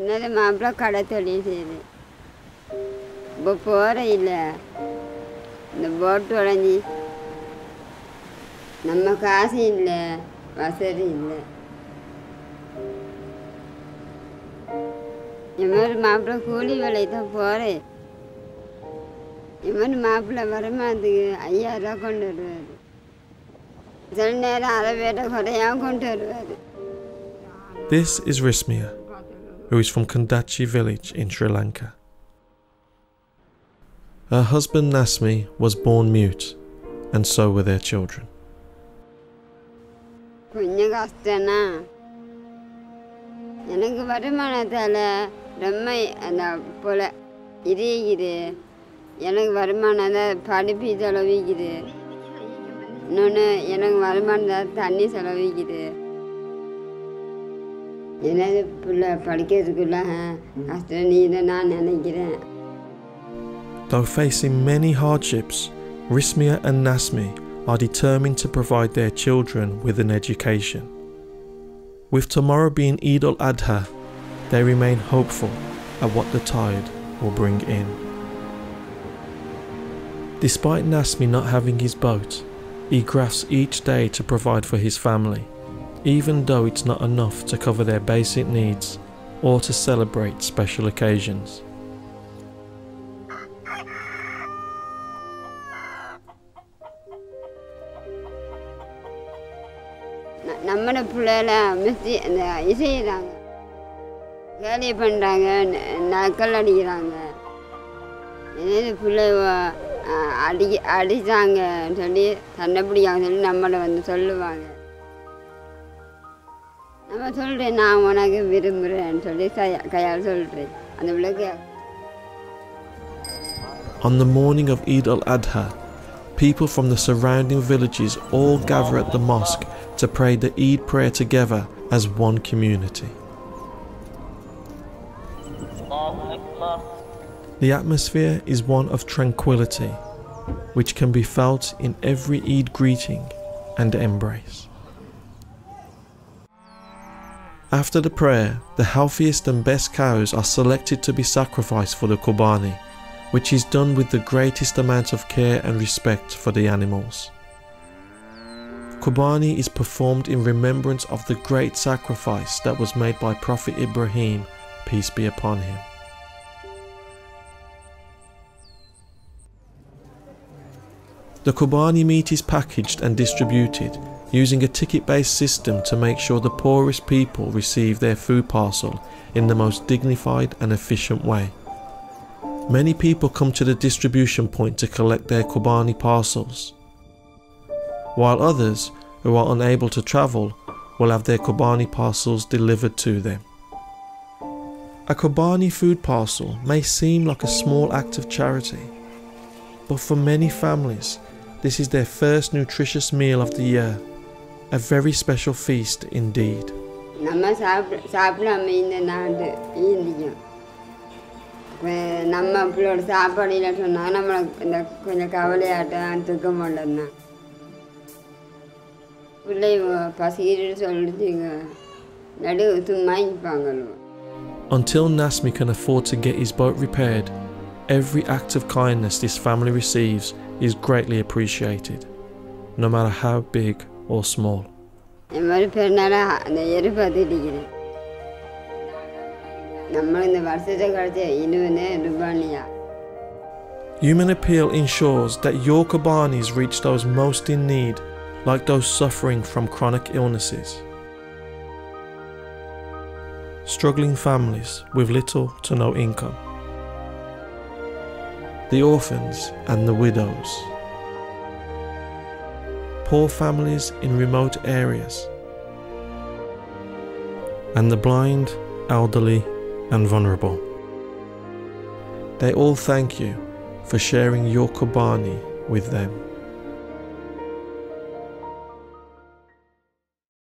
என்னது மாப்பிள்ளை கடை தொழில் செய்யுது. இப்போ போகிற இல்லை இந்த போட்டு உடஞ்சி நம்ம காசு இல்லை வசதி இல்லை. என் மாதிரி மாப்பிள்ளை கூலி வேலைக்கு தான் போகிறேன். என் மாதிரி மாப்பிள்ளை வருமானத்துக்கு 5000 ரூபா கொண்டு வருவார். சில நேரம் அதை வேற குறையாமல் கொண்டு வருவார். This is Rismia, who is from Kondachchi village in Sri Lanka. Her husband Nasmi was born mute, and so were their children. கொஞ்சம் கஷ்டம்னா எனக்கு வருமானத்தால் ரொம்ப அந்த போல் இருக்குது. எனக்கு வருமானம் தான் படிப்பு செலவிக்குது. இன்னொன்று எனக்கு வருமானம் தண்ணி செலவிக்குது. எனது பிள்ளை படிக்கிறதுக்குள்ள கஷ்டம் நீ நான் நினைக்கிறேன். Though facing many hardships, Rismia and Nasmi are determined to provide their children with an education. With tomorrow being al-Adha, they remain hopeful at what the tide will bring in. Despite Nasmi not having his boat, he grafts each day to provide for his family, even though it's not enough to cover their basic needs or to celebrate special occasions. நம்மளோட பிள்ளைல மிஸ்டி அந்த இசையிறாங்க, கேலி பண்ணுறாங்க, நக்கல் அடிக்கிறாங்க. என்னது பிள்ளை அடித்தாங்கன்னு சொல்லி சண்டை பிடிக்காங்கன்னு சொல்லி நம்மளை வந்து சொல்லுவாங்க. நம்ம சொல்கிறேன் நான் உனக்கு விரும்புகிறேன்னு சொல்லி கையால் சொல்கிறேன் அந்த பிள்ளைக்கு. On the morning of Eid al-Adha, people from the surrounding villages all gather at the mosque to pray the Eid prayer together as one community. The atmosphere is one of tranquility, which can be felt in every Eid greeting and embrace. After the prayer, the healthiest and best cows are selected to be sacrificed for the Qurbani, which is done with the greatest amount of care and respect for the animals. Qurbani is performed in remembrance of the great sacrifice that was made by Prophet Ibrahim, peace be upon him. The Qurbani meat is packaged and distributed using a ticket-based system to make sure the poorest people receive their food parcel in the most dignified and efficient way. Many people come to the distribution point to collect their Qurbani parcels, while others who are unable to travel will have their Qurbani parcels delivered to them. A Qurbani food parcel may seem like a small act of charity, but for many families this is their first nutritious meal of the year, a very special feast indeed. நம்ம சாப்பிடாம இந்த நாடு ஈந்திக்கும். நம்ம பிள்ளோட சாப்பாடு இல்லை சொன்னால் நம்மளை இந்த கொஞ்சம் கவலையாட்டம் தூக்க மாட்டோம்னா பிள்ளை பசிக்கிட்டு சொல்லிட்டுங்க நடு சும்மா இருப்பாங்களோ. Until Nasmi can afford to get his boat repaired, every act of kindness this family receives is greatly appreciated, no matter how big or small. என் மாதிரி பெருநாளா அந்த எரிபாத்திருக்கிறேன். நம்ம இந்த வருஷத்தை கழிச்ச இன்னும் ருபானியா. HumanAppeal ensures that your Qurbanis reach those most in need, like those suffering from chronic illnesses, struggling families with little to no income, the orphans and the widows, poor families in remote areas, and the blind, elderly and vulnerable. They all thank you for sharing your Qurbani with them.